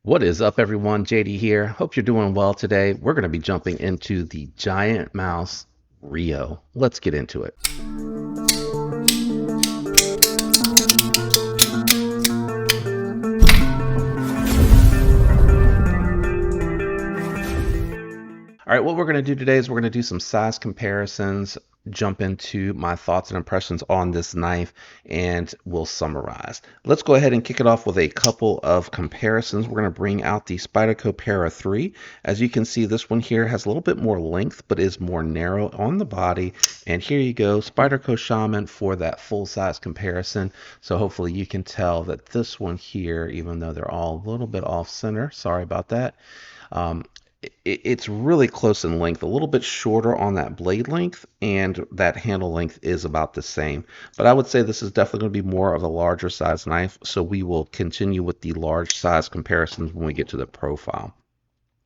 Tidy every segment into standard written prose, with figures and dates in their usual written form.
What is up, everyone? JD here. Hope you're doing well today. We're going to be jumping into the giant mouse Rio. Let's get into it. All right, what we're going to do today is we're going to do some size comparisons, jump into my thoughts and impressions on this knife, and we'll summarize. Let's go ahead and kick it off with a couple of comparisons. We're going to bring out the Spyderco Para 3. As you can see, this one here has a little bit more length, but is more narrow on the body. And here you go, Spyderco Shaman for that full-size comparison. So hopefully you can tell that this one here, even though they're all a little bit off-center, sorry about that, um, it's really close in length, a little bit shorter on that blade length, and that handle length is about the same. But I would say this is definitely going to be more of a larger size knife, so we will continue with the large size comparisons when we get to the profile.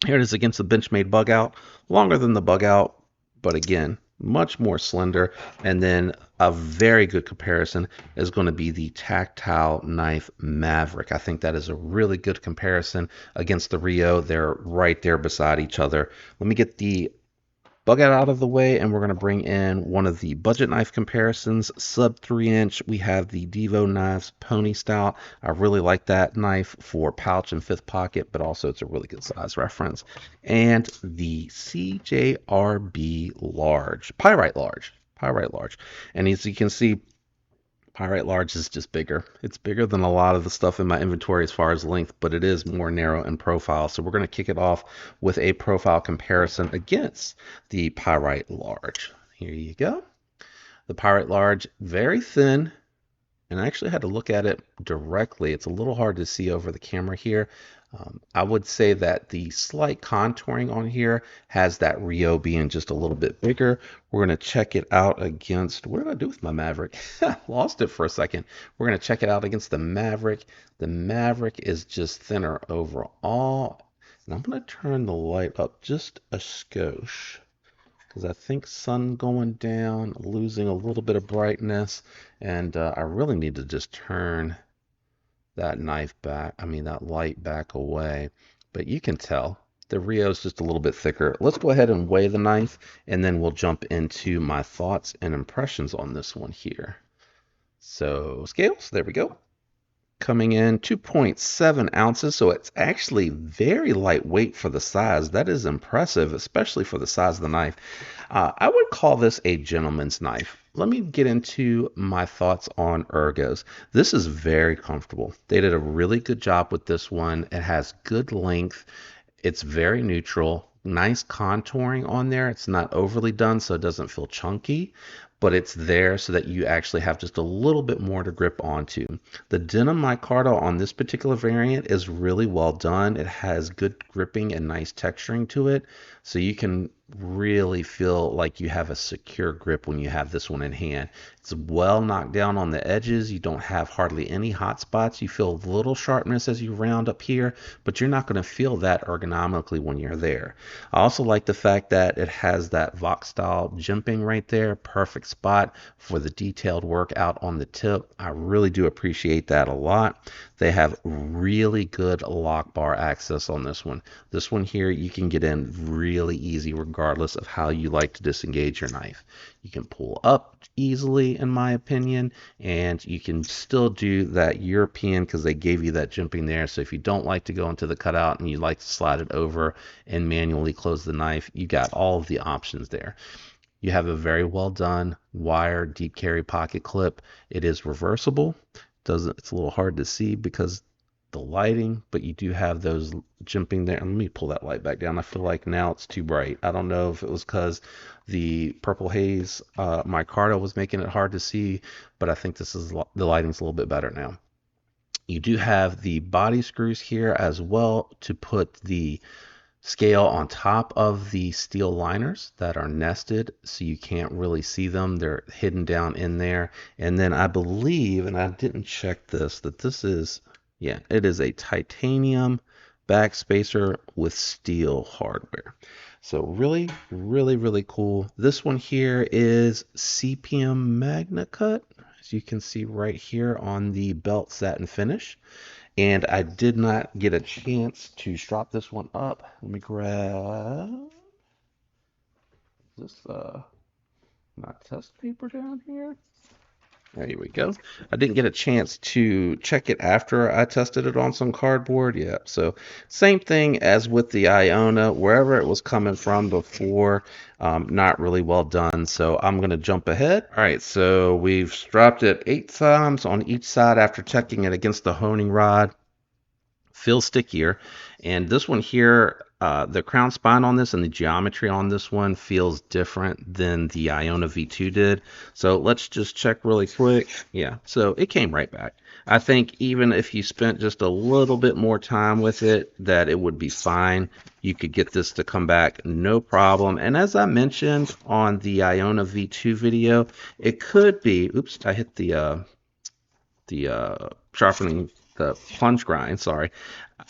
Here it is against the Benchmade bug out, longer than the bug out, but again, much more slender. And then a very good comparison is going to be the Tactile Knife Maverick. I think that is a really good comparison against the Rio. They're right there beside each other. Let me get the bug out of the way, and we're going to bring in one of the budget knife comparisons. Sub 3-inch, we have the Devo Knives Pony Stout. I really like that knife for pouch and fifth pocket, but also it's a really good size reference. And the CJRB Large, Pyrite Large. And as you can see, Pyrite Large is just bigger. It's bigger than a lot of the stuff in my inventory as far as length, but it is more narrow in profile. So we're going to kick it off with a profile comparison against the Pyrite Large. Here you go. The Pyrite Large, very thin, and I actually had to look at it directly. It's a little hard to see over the camera here. I would say that the slight contouring on here has that Rio being just a little bit bigger. We're going to check it out against, what did I do with my Maverick? Lost it for a second. We're going to check it out against the Maverick. The Maverick is just thinner overall. And I'm going to turn the light up just a skosh, because I think sun going down, losing a little bit of brightness, and I really need to just turn that that light back away. But you can tell the Rio is just a little bit thicker. Let's go ahead and weigh the knife, and then we'll jump into my thoughts and impressions on this one here. So scales, there we go. Coming in 2.7 ounces, so it's actually very lightweight for the size. That is impressive, especially for the size of the knife. I would call this a gentleman's knife. Let me get into my thoughts on ergos. This is very comfortable. They did a really good job with this one. It has good length. It's very neutral. Nice contouring on there. It's not overly done, so it doesn't feel chunky, but it's there so that you actually have just a little bit more to grip onto. The denim micarta on this particular variant is really well done. It has good gripping and nice texturing to it, so you can really feel like you have a secure grip when you have this one in hand. It's well knocked down on the edges. You don't have hardly any hot spots. You feel a little sharpness as you round up here, but you're not going to feel that ergonomically when you're there. I also like the fact that it has that Vox style jimping right there. Perfect spot for the detailed work out on the tip. I really do appreciate that a lot. They have really good lock bar access on this one. This one here, you can get in really easy regardless of how you like to disengage your knife. You can pull up easily, in my opinion, and you can still do that European because they gave you that jimping there. So if you don't like to go into the cutout and you like to slide it over and manually close the knife, you got all of the options there. You have a very well done wire deep carry pocket clip. It is reversible. It's a little hard to see because the lighting, but you do have those jimping there. Let me pull that light back down. I feel like now it's too bright. I don't know if it was because the purple haze micarta was making it hard to see, but I think the lighting's a little bit better now. You do have the body screws here as well to put the scale on top of the steel liners that are nested, so you can't really see them. They're hidden down in there. And then I believe, and I didn't check this, that this is, yeah, it is a titanium back spacer with steel hardware. So really, really, really cool. This one here is CPM Magna Cut, as you can see right here on the belt satin finish. and I did not get a chance to strop this one up. Let me grab this my test paper down here. There we go. I didn't get a chance to check it after I tested it on some cardboard. Yeah, so same thing as with the Iona, wherever it was coming from before, not really well done. So I'm going to jump ahead. All right, so we've strapped it 8 times on each side after checking it against the honing rod. Feels stickier. And this one here, the crown spine on this and the geometry on this one feels different than the Iona V2 did. So let's just check really quick. Yeah, so it came right back. I think even if you spent just a little bit more time with it, that it would be fine. You could get this to come back no problem. And as I mentioned on the Iona V2 video, it could be, oops, I hit the sharpening, the plunge grind, sorry.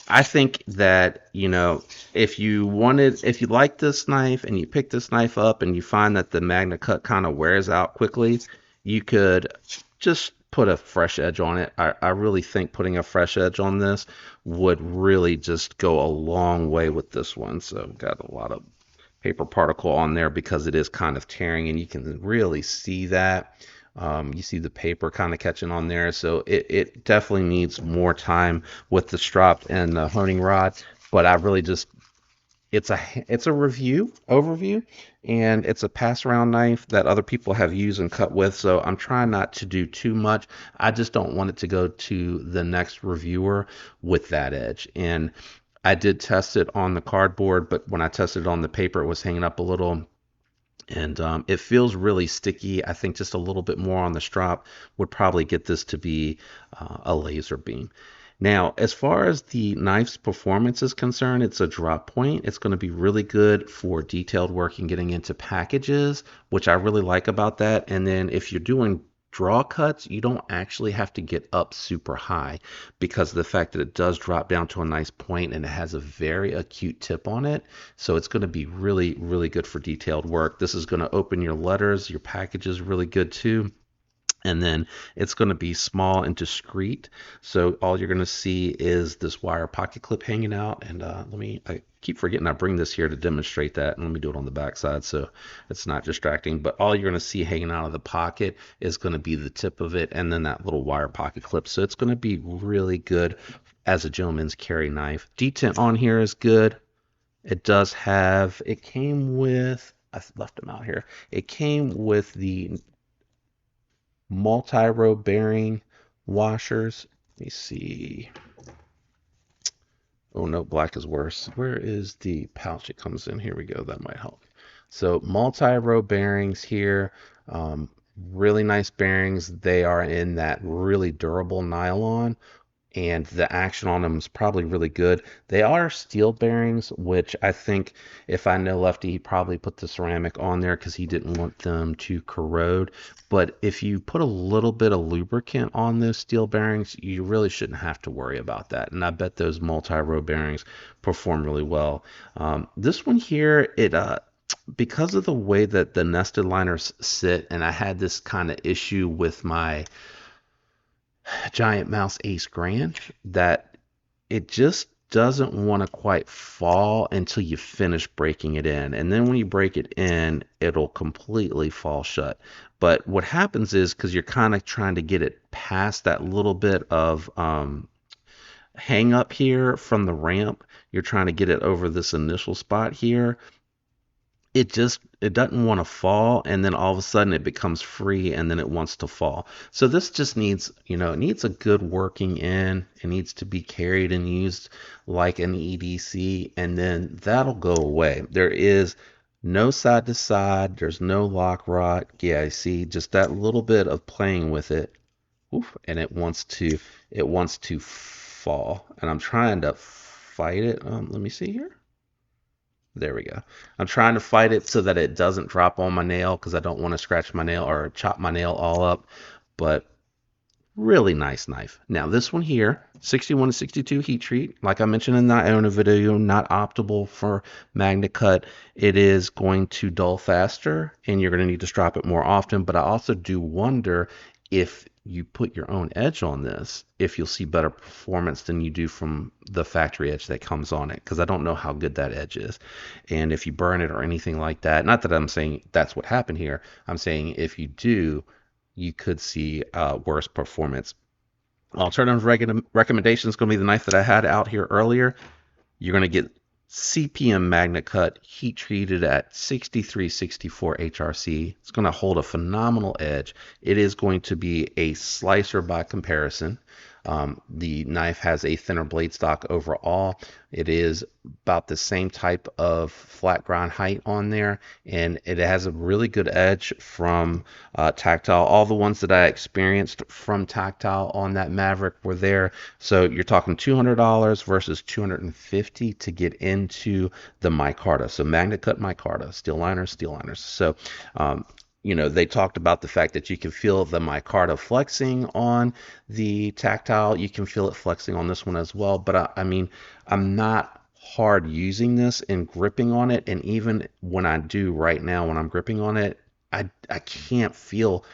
I think that, if you like this knife and you pick this knife up and you find that the Magna Cut kind of wears out quickly, you could just put a fresh edge on it. I really think putting a fresh edge on this would really just go a long way with this one. So got a lot of paper particle on there because it is kind of tearing, and you can really see that. You see the paper kind of catching on there, so it definitely needs more time with the strop and the honing rod. But I really just, it's a review overview, and it's a pass around knife that other people have used and cut with. So I'm trying not to do too much. I just don't want it to go to the next reviewer with that edge. And I did test it on the cardboard, but when I tested it on the paper, it was hanging up a little. And it feels really sticky. I think just a little bit more on the strop would probably get this to be a laser beam. Now, as far as the knife's performance is concerned, it's a drop point. It's going to be really good for detailed work and getting into packages, which I really like about that. And then if you're doing draw cuts, you don't actually have to get up super high because of the fact that it does drop down to a nice point and it has a very acute tip on it. So it's going to be really, really good for detailed work. This is going to open your letters, your packages really good too. And then it's going to be small and discreet. So all you're going to see is this wire pocket clip hanging out. And I keep forgetting I bring this here to demonstrate that. And let me do it on the back side so it's not distracting. But all you're going to see hanging out of the pocket is going to be the tip of it and then that little wire pocket clip. So it's going to be really good as a gentleman's carry knife. Detent on here is good. It came with, I left them out here. It came with the multi-row bearing washers. Let me see. Oh no, black is worse. Where is the pouch it comes in? Here we go. That might help. So multi-row bearings here. Really nice bearings. They are in that really durable nylon, and the action on them is probably really good. They are steel bearings, which I think if I know Lefty, he probably put the ceramic on there because he didn't want them to corrode. But if you put a little bit of lubricant on those steel bearings, you really shouldn't have to worry about that. And I bet those multi-row bearings perform really well. This one here, because of the way that the nested liners sit, and I had this kind of issue with my Giant Mouse Ace Grand, that it just doesn't want to quite fall until you finish breaking it in. And then when you break it in, it'll completely fall shut. But what happens is, because you're kind of trying to get it past that little bit of hang up here from the ramp, you're trying to get it over this initial spot here. It doesn't want to fall, and then all of a sudden it becomes free and then it wants to fall. So this just needs, it needs a good working in. It needs to be carried and used like an EDC, and then that'll go away. There is no side to side, there's no lock rod. Yeah, I see just that little bit of playing with it. Oof, and it wants to fall, and I'm trying to fight it. Let me see here. There we go. I'm trying to fight it so that it doesn't drop on my nail because I don't want to scratch my nail or chop my nail all up. But really nice knife. Now this one here, 61 to 62 heat treat. Like I mentioned in the Iona video, not optimal for Magna Cut. It is going to dull faster and you're going to need to strop it more often. But I also do wonder if you put your own edge on this, if you'll see better performance than you do from the factory edge that comes on it, because I don't know how good that edge is. And if you burn it or anything like that, not that I'm saying that's what happened here, I'm saying if you do, you could see worse performance. Alternative recommendation is going to be the knife that I had out here earlier. You're going to get CPM Magnet Cut heat treated at 6364 HRC. It's going to hold a phenomenal edge. It is going to be a slicer by comparison. The knife has a thinner blade stock overall. It is about the same type of flat grind height on there, and it has a really good edge from Tactile. All the ones that I experienced from Tactile on that Maverick were there. So you're talking $200 versus $250 to get into the micarta. So Magnet Cut micarta, steel liners, steel liners. So you know, they talked about the fact that you can feel the micarta flexing on the Tactile. You can feel it flexing on this one as well. But I mean, I'm not hard using this and gripping on it. And even when I do right now, when I'm gripping on it, I can't feel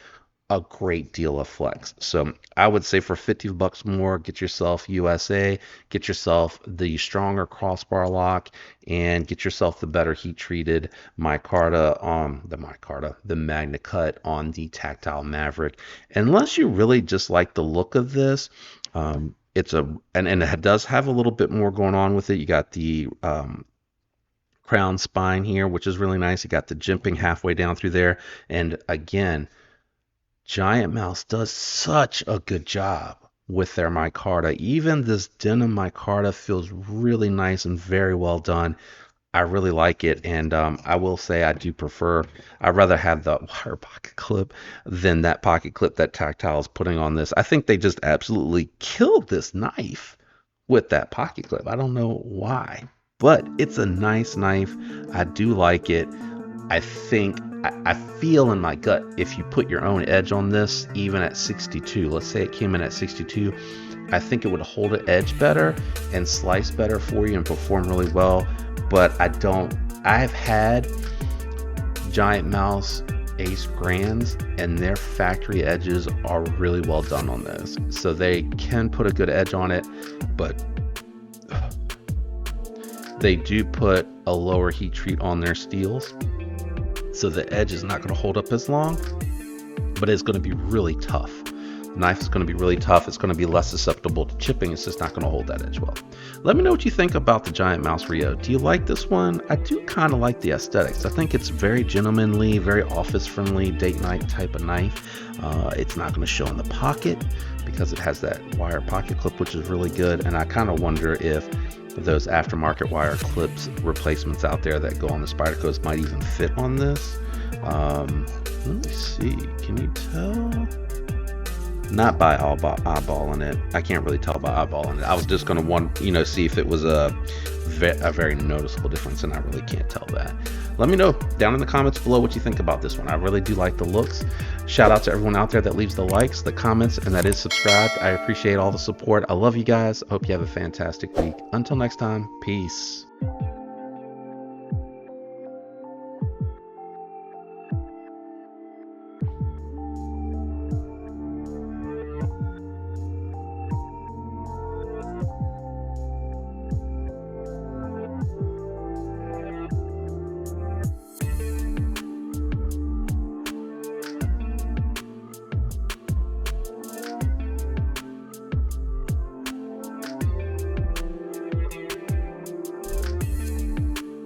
a great deal of flex. So I would say for 50 bucks more, get yourself USA, get yourself the stronger crossbar lock, and get yourself the better heat treated micarta on the Magnet Cut on the Tactile Maverick. Unless you really just like the look of this, it's and it does have a little bit more going on with it. You got the crown spine here, which is really nice. You got the jimping halfway down through there, and again, Giant Mouse does such a good job with their micarta. Even this denim micarta feels really nice and very well done. I really like it, and I will say I do prefer, I'd rather have the wire pocket clip than that pocket clip that Tactile is putting on this. I think they just absolutely killed this knife with that pocket clip. I don't know why, but it's a nice knife. I do like it. I think, I feel in my gut, if you put your own edge on this, even at 62, let's say it came in at 62, I think it would hold an edge better and slice better for you and perform really well. But I've had Giant Mouse Ace Grands, and their factory edges are really well done on this. So they can put a good edge on it, but they do put a lower heat treat on their steels. So the edge is not going to hold up as long, but it's going to be really tough. The knife is going to be really tough. It's going to be less susceptible to chipping. It's just not going to hold that edge well. Let me know what you think about the Giant Mouse REO. Do you like this one? I do kind of like the aesthetics. I think it's very gentlemanly, very office friendly, date night type of knife. It's not going to show in the pocket because it has that wire pocket clip, which is really good. And I kind of wonder if those aftermarket wire clips replacements out there that go on the Spydercos might even fit on this. Let me see. Can you tell? Not by eyeballing it. I can't really tell by eyeballing it. I was just going to see if it was a very noticeable difference, and I really can't tell that. Let me know down in the comments below what you think about this one. I really do like the looks. Shout out to everyone out there that leaves the likes, the comments, and that is subscribed. I appreciate all the support. I love you guys. I hope you have a fantastic week. Until next time, peace.